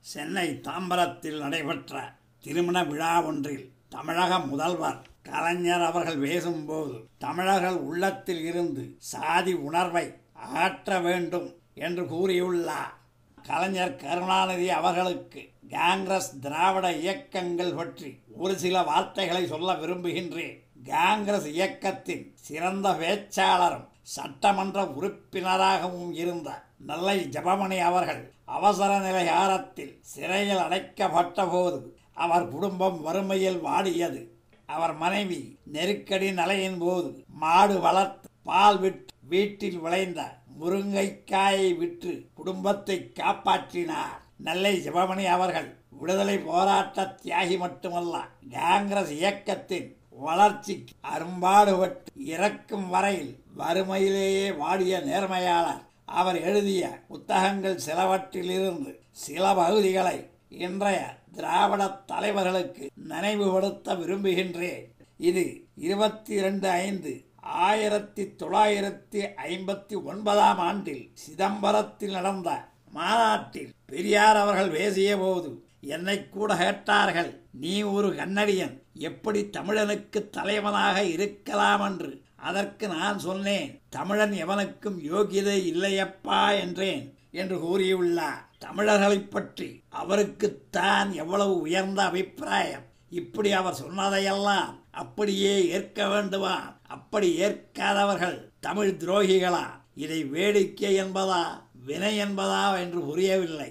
சென்னை தாம்பரத்தில் நடைபெற்ற திருமண விழா ஒன்றில் தமிழக முதல்வர் கலைஞர் அவர்கள் பேசும்போது தமிழர்கள் உள்ளத்தில் இருந்து சாதி உணர்வை அகற்ற வேண்டும் என்று கூறியுள்ளார். கலைஞர் கருணாநிதி அவர்களுக்கு காங்கிரஸ் திராவிட இயக்கங்கள் பற்றி ஒரு சில வார்த்தைகளை சொல்ல விரும்புகின்றேன். காங்கிரஸ் இயக்கத்தின் சிறந்த பேச்சாளரும் சட்டமன்ற உறுப்பினராகவும் இருந்த நெல்லை ஜெபமணி அவர்கள் அவசர நிலை காலத்தில் சிறையில் அடைக்கப்பட்ட போது அவர் குடும்பம் வறுமையில் வாடியது. அவர் மனைவி நெருக்கடி நிலையின் போது மாடு வளர்த்து பால் விட்டு வீட்டில் விளைந்த முருங்கைக்காயை விற்று குடும்பத்தை காப்பாற்றினார். நெல்லை ஜெபமணி அவர்கள் விடுதலை போராட்ட தியாகி மட்டுமல்ல, காங்கிரஸ் இயக்கத்தின் வளர்ச்சிக்கு அரும்பாடுபட்டு இறக்கும் வரையில் வறுமையிலேயே வாடிய நேர்மையாளர். அவர் எழுதிய புத்தகங்கள் சிலவற்றிலிருந்து சில பகுதிகளை இன்றைய திராவிட தலைவர்களுக்கு நினைவுபடுத்த விரும்புகின்றேன். இது 22/5/1959 ஆண்டில் சிதம்பரத்தில் நடந்த மாநாட்டில் பெரியார் அவர்கள் பேசிய போது என்னை கூட கேட்டார்கள், நீ ஒரு கன்னடியன், எப்படி தமிழனுக்கு தலைவனாக இருக்கலாம் என்று. அதற்கு நான் சொன்னேன், தமிழன் எவனுக்கும் யோகியதை இல்லையப்பா என்றேன் என்று கூறியுள்ளார். தமிழர்களை பற்றி அவருக்குத்தான் எவ்வளவு உயர்ந்த அபிப்பிராயம். இப்படி அவர் சொன்னதையெல்லாம் அப்படியே ஏற்க வேண்டுமா? அப்படி ஏற்காதவர்கள் தமிழ் துரோகிகளா? இதை வேடிக்கை என்பதா வினை என்பதா என்று புரியவில்லை.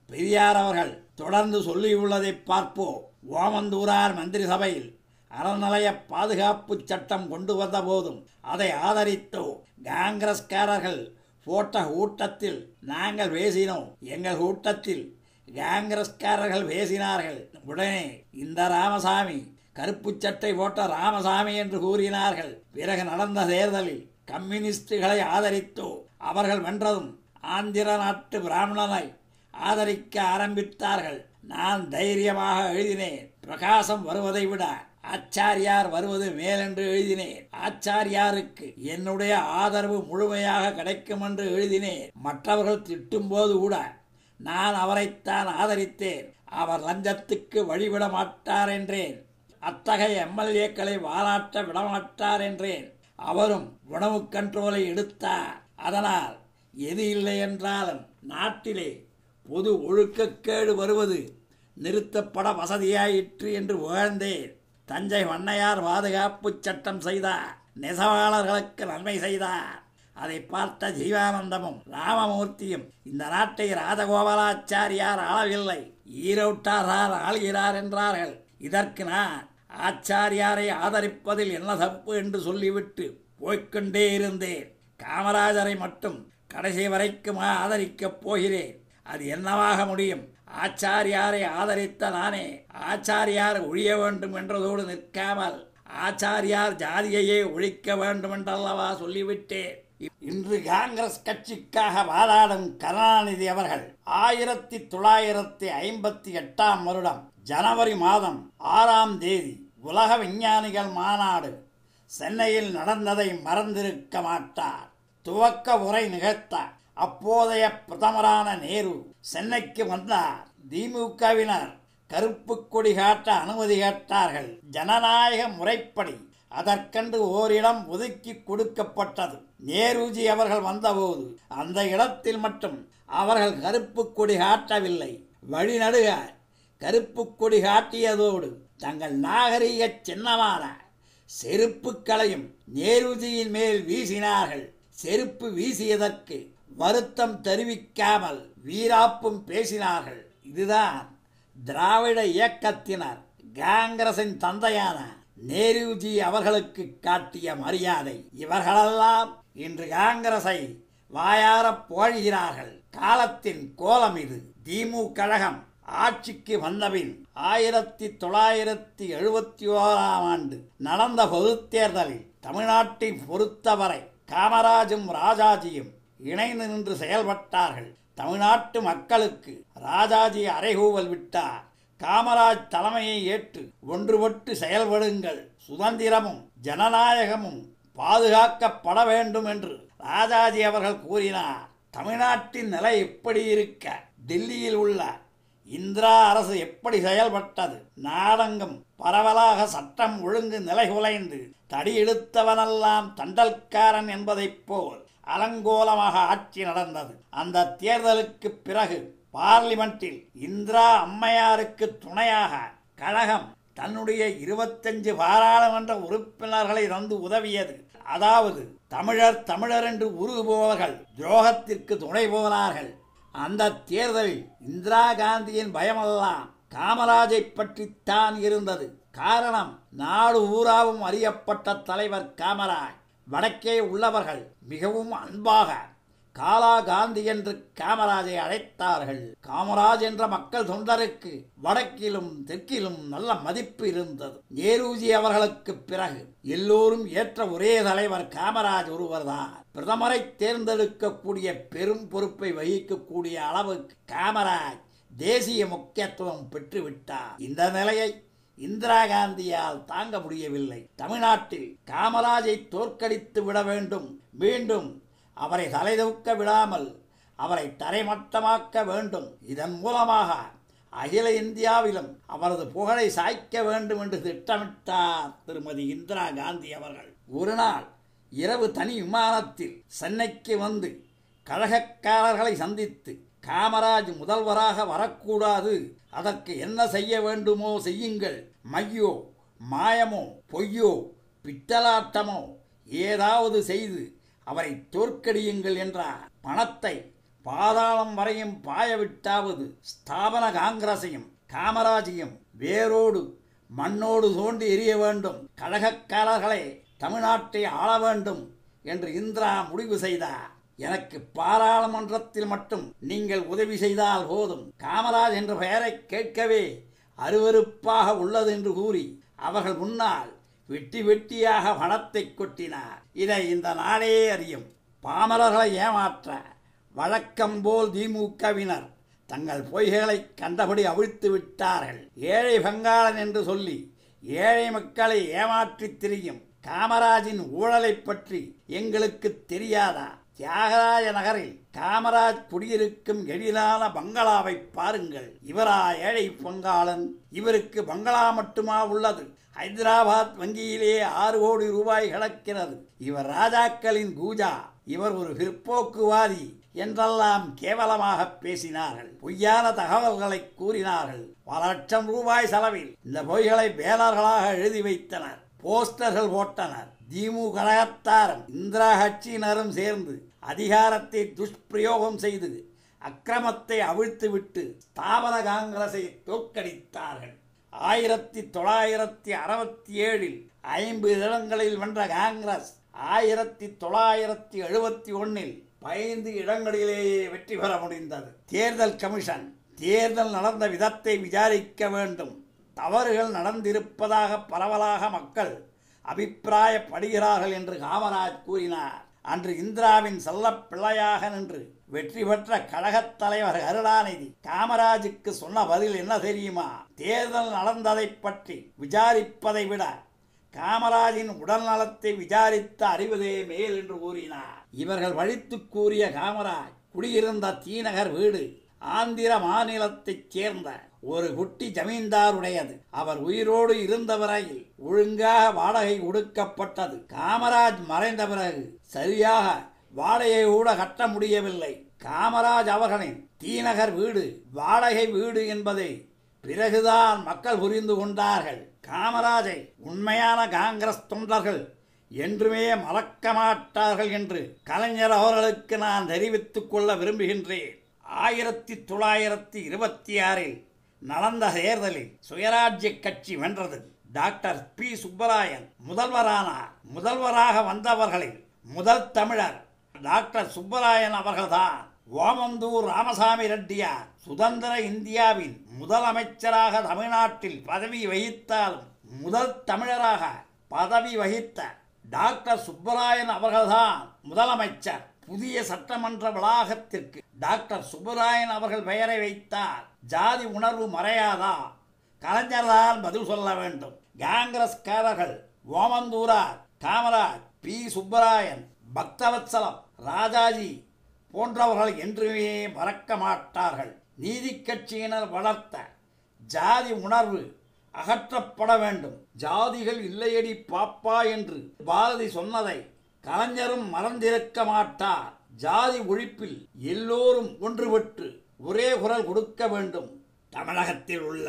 பெரியார் அவர்கள் தொடர்ந்து சொல்லியுள்ளதை பார்ப்போம். ஓமந்தூரார் மந்திரி சபையில் அறநிலைய பாதுகாப்பு சட்டம் கொண்டு வந்த போதும் அதை ஆதரித்தோ. காங்கிரஸ்காரர்கள் போட்ட கூட்டத்தில் நாங்கள் பேசினோம், எங்கள் கூட்டத்தில் காங்கிரஸ்காரர்கள் பேசினார்கள். உடனே இந்த ராமசாமி கருப்பு சட்டை போட்ட ராமசாமி என்று கூறினார்கள். பிறகு நடந்த தேர்தலில் கம்யூனிஸ்டுகளை ஆதரித்தோ. அவர்கள் வென்றதும் ஆந்திர நாட்டு பிராமணனை ஆதரிக்க ஆரம்பித்தார்கள். நான் தைரியமாக எழுதினேன், பிரகாசம் வருவதை விட ஆச்சாரியார் வருவது மேலென்று எழுதினேன். ஆச்சாரியாருக்கு என்னுடைய ஆதரவு முழுமையாக கிடைக்கும் என்று எழுதினேன். மற்றவர்கள் திட்டும் போது கூட நான் அவரைத்தான் ஆதரித்தேன். அவர் லஞ்சத்துக்கு வழிவிட மாட்டார் என்றேன். அத்தகைய எம்எல்ஏக்களை வாலாட்ட விடமாட்டார் என்றேன். அவரும் உணவு கண்ட்ரோலை எடுத்தார். அதனால் எது இல்லை என்றாலும் நாட்டிலே பொது ஒழுக்கக்கேடு வருவது நிறுத்தப்பட வசதியாயிற்று என்று புகழ்ந்தேன். தஞ்சை வண்ணையார் பாதுகாப்பு சட்டம் செய்தார், நெசவாளர்களுக்கு நன்மை செய்தார். அதை பார்த்த ஜீவானந்தமும் ராமமூர்த்தியும் இந்த நாட்டை ராஜகோபாலாச்சாரியார் ஆளவில்லை, ஈரோட்டார் ஆள்கிறார் என்றார்கள். இதற்கு நான் ஆச்சாரியாரை ஆதரிப்பதில் என்ன தப்பு என்று சொல்லிவிட்டு போய்கொண்டே இருந்தேன். காமராஜரை மட்டும் கடைசி வரைக்கும் ஆதரிக்கப் போகிறேன். அது என்னவாக முடியும்? ஆச்சாரியாரை ஆதரித்த நானே ஆச்சாரியார் ஒழிய வேண்டும் என்றதோடு நிற்காமல் ஆச்சாரியார் ஜாதியையே ஒழிக்க வேண்டும் என்றல்லவா சொல்லிவிட்டேன். இன்று காங்கிரஸ் கட்சிக்காக வாதாடும் கருணாநிதி அவர்கள் 1958 வருடம் ஜனவரி மாதம் 6ஆம் தேதி உலக விஞ்ஞானிகள் மாநாடு சென்னையில் நடந்ததை மறந்திருக்க மாட்டார். துவக்க உரை நிகழ்த்த அப்போதைய பிரதமரான நேரு சென்னைக்கு வந்தார். திமுகவினர் கருப்பு கொடி காட்ட அனுமதி கேட்டார்கள். ஜனநாயக முறைப்படி அதற்கென்று ஓரிடம் ஒதுக்கி கொடுக்கப்பட்டது. நேருஜி அவர்கள் வந்தபோது அந்த இடத்தில் மட்டும் அவர்கள் கருப்பு கொடி காட்டவில்லை. வழிநடுக கருப்பு கொடி காட்டியதோடு தங்கள் நாகரீக சின்னமான செருப்புக்களையும் நேருஜியின் மேல் வீசினார்கள். செருப்பு வீசியதற்கு வருத்தம் தெரிவிக்காமல் வீராப்பும் பேசினார்கள். இதுதான் திராவிட இயக்கத்தினர் காங்கிரசின் தந்தையான நேருஜி அவர்களுக்கு காட்டிய மரியாதை. இவர்களெல்லாம் இன்று காங்கிரசை வாயார போழ்கிறார்கள். காலத்தின் கோலம் இது. திமுக கழகம் ஆட்சிக்கு வந்தபின் 1971 ஆண்டு நடந்த பொதுத் தேர்தலில் தமிழ்நாட்டை பொறுத்தவரை காமராஜும் ராஜாஜியும் இணைந்து நின்று செயல்பட்டார்கள். தமிழ்நாட்டு மக்களுக்கு ராஜாஜி அறைகூவல் விட்டார். காமராஜ் தலைமையை ஏற்று ஒன்றுபட்டு செயல்படுங்கள், சுதந்திரமும் ஜனநாயகமும் பாதுகாக்கப்பட வேண்டும் என்று ராஜாஜி அவர்கள் கூறினார். தமிழ்நாட்டின் நிலை எப்படி இருக்க டெல்லியில் உள்ள இந்திரா அரசு எப்படி செயல்பட்டது? நாடெங்கும் பரவலாக சட்டம் ஒழுங்கு நிலைகுலைந்து தடியெடுத்தவனெல்லாம் தண்டல்காரன் என்பதைப் போல் அலங்கோலமாக ஆட்சி நடந்தது. அந்த தேர்தலுக்கு பிறகு பார்லிமெண்டில் இந்திரா அம்மையாருக்கு துணையாக கழகம் தன்னுடைய 25 பாராளுமன்ற உறுப்பினர்களை தந்து உதவியது. அதாவது தமிழர் என்று உருகுபவர்கள் துரோகத்திற்கு துணை போனார்கள். அந்த தேர்தலில் இந்திரா காந்தியின் பயமெல்லாம் காமராஜை பற்றித்தான் இருந்தது. காரணம், நாடு ஊராவும் அறியப்பட்ட தலைவர் காமராஜ். வடக்கே உள்ளவர்கள் மிகவும் அன்பாக காலா காந்தி என்று காமராஜை அழைத்தார்கள். காமராஜ் என்ற மக்கள் தொண்டருக்கு வடக்கிலும் தெற்கிலும் நல்ல மதிப்பு இருந்தது. நேருஜி அவர்களுக்கு பிறகு எல்லோரும் ஏற்ற ஒரே தலைவர் காமராஜ் ஒருவர்தான். பிரதமரை தேர்ந்தெடுக்கக்கூடிய பெரும் பொறுப்பை வகிக்கக்கூடிய அளவுக்கு காமராஜ் தேசிய முக்கியத்துவம் பெற்றுவிட்டார். இந்த நிலையை இந்திரா காந்தியால் தாங்க முடியவில்லை. தமிழ்நாட்டில் காமராஜை தோற்கடித்து விட வேண்டும், மீண்டும் அவரை தலைதூக்க விடாமல் அவரை தரைமட்டமாக்க வேண்டும். இதன் மூலமாக அகில இந்தியாவிலும் அவரது புகழை சாய்க்க வேண்டும் என்று திட்டமிட்டார் திருமதி இந்திரா காந்தி அவர்கள். ஒரு நாள் இரவு தனி விமானத்தில் சென்னைக்கு வந்து கழகக்காரர்களை சந்தித்து, காமராஜ் முதல்வராக வரக்கூடாது, அதற்கு என்ன செய்ய வேண்டுமோ செய்யுங்கள், மையோ மாயமோ பொய்யோ பித்தலாட்டமோ ஏதாவது செய்து அவரை தோற்கடியுங்கள் என்றார். பணத்தை பாதாளம் வரையும் பாயவிட்டாவது ஸ்தாபன காங்கிரசையும் காமராஜையும் வேரோடு மண்ணோடு தோண்டி எறிய வேண்டும், கழகக்காரர்களை தமிழ்நாட்டை ஆள வேண்டும் என்று இந்திரா முடிவு செய்தார். எனக்கு பாராளுமன்றத்தில் மட்டும் நீங்கள் உதவி செய்தால் போதும், காமராஜ் என்ற பெயரை கேட்கவே அருவருப்பாக உள்ளது என்று கூறி அவர்கள் முன்னால் வெட்டி வெட்டியாக பணத்தை கொட்டினார். இதை இந்த நாடே அறியும். பாமரர்களை ஏமாற்ற வழக்கம் போல் திமுகவினர் தங்கள் பொய்களை கண்டபடி அவிழ்த்து விட்டார்கள். ஏழை பங்காளன் என்று சொல்லி ஏழை மக்களை ஏமாற்றித் திரியும் காமராஜின் ஊழலை பற்றி எங்களுக்கு தெரியாதா? தியாகராஜ நகரில் காமராஜ் குடியிருக்கும் எழிலான பங்களாவை பாருங்கள். இவரா ஏழை பங்காளன்? இவருக்கு பங்களா மட்டுமா உள்ளது? ஹைதராபாத் வங்கியிலே 6 கோடி ரூபாய் கிடக்கிறது. இவர் ராஜாக்களின் கூஜா, இவர் ஒரு பிற்போக்குவாதி என்றெல்லாம் கேவலமாக பேசினார்கள். பொய்யான தகவல்களை கூறினார்கள். பல லட்சம் ரூபாய் செலவில் இந்த பொய்களை பேனர்களாக எழுதி வைத்தனர், போஸ்டர்கள் போட்டனர். திமுக கழகத்தாரும் இந்திரா கட்சியினரும் சேர்ந்து அதிகாரத்தை துஷ்பிரயோகம் செய்து அக்கிரமத்தை அவிழ்த்துவிட்டு ஸ்தாபன காங்கிரஸை தோற்கடித்தார்கள். 1967 50 இடங்களில் வென்ற காங்கிரஸ் 1971 15 இடங்களிலேயே வெற்றி பெற முடிந்தது. தேர்தல் கமிஷன் தேர்தல் நடந்த விதத்தை விசாரிக்க வேண்டும். தவறுகள் நடந்திருப்பதாக பரவலாக மக்கள் அபிப்பிராயப்படுகிறார்கள் என்று காமராஜ் கூறினார். அன்று இந்திராவின் செல்ல பிள்ளையாக நின்று வெற்றி பெற்ற கழகத் தலைவர் கருணாநிதி காமராஜுக்கு சொன்ன பதில் என்ன தெரியுமா? தேர்தல் நடந்ததை பற்றி விசாரிப்பதை விட காமராஜின் உடல் நலத்தை விசாரித்து அறிவதே மேல் என்று கூறினார். இவர்கள் வழித்து கூறிய காமராஜ் குடியிருந்த தீநகர் வீடு ஆந்திர மாநிலத்தைச் சேர்ந்த ஒரு குட்டி ஜமீன்தாருடையது. அவர் உயிரோடு இருந்த வரையில் ஒழுங்காக வாடகை கொடுக்கப்பட்டது. காமராஜ் மறைந்த பிறகு சரியாக வாடகை கூட கட்ட முடியவில்லை. காமராஜ் அவர்களின் தீநகர் வீடு வாடகை வீடு என்பதை பிறகுதான் மக்கள் புரிந்து கொண்டார்கள். காமராஜை உண்மையான காங்கிரஸ் தொண்டர்கள் என்றுமே மறக்க மாட்டார்கள் என்று கலைஞர் அவர்களுக்கு நான் தெரிவித்துக் கொள்ள விரும்புகின்றேன். 1926 நடந்த தேர்தலில் சுயராஜ்ய கட்சி வென்றது. டாக்டர் பி சுப்பராயன் முதல்வரானார். முதல்வராக வந்தவர்களில் முதல் தமிழர் டாக்டர் சுப்பராயன் அவர்கள்தான். ஓமந்தூர் ராமசாமி ரெட்டியார் சுதந்திர இந்தியாவின் முதலமைச்சராக தமிழ்நாட்டில் பதவி வகித்தாலும் முதல் தமிழராக பதவி வகித்த டாக்டர் சுப்பராயன் அவர்கள்தான் முதலமைச்சர். புதிய சட்டமன்ற வளாகத்திற்கு டாக்டர் சுப்பராயன் அவர்கள் பெயரை வைத்தார். ஜாதி உணர்வு மறையாதா? கலைஞர்தான் பதில் சொல்ல வேண்டும். காங்கிரஸ்காரர்கள் ஓமந்தூரார், காமராஜ், பி சுப்பராயன், பக்தவத்சலம், ராஜாஜி போன்றவர்கள் என்றுமே மறக்க மாட்டார்கள். நீதி கட்சியினர் வளர்த்த ஜாதி உணர்வு அகற்றப்பட வேண்டும். ஜாதிகள் இல்லையடி பாப்பா என்று பாரதி சொன்னதை கலைஞரும் மறந்திருக்க மாட்டார். ஜாதி ஒழிப்பில் எல்லோரும் ஒன்றுபட்டு ஒரே குரல் கொடுக்க வேண்டும். தமிழகத்தில் உள்ள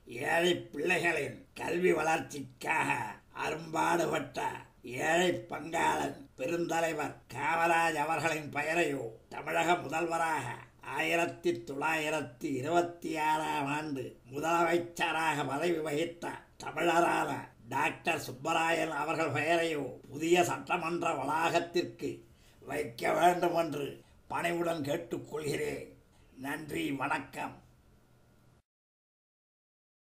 ஏழை பிள்ளைகளின் கல்வி வளர்ச்சிக்காக அரும்பாடுபட்ட ஏழை பங்காளன் பெருந்தலைவர் காமராஜ் அவர்களின் பெயரையோ தமிழக முதல்வராக 1926ஆம் ஆண்டு முதலமைச்சராக பதவி வகித்த தமிழரான டாக்டர் சுப்பராயன் அவர்கள் பெயரையோ புதிய சட்டமன்ற வளாகத்திற்கு வைக்க வேண்டும் என்று பணிவுடன் கேட்டுக்கொள்கிறேன். நன்றி, வணக்கம்.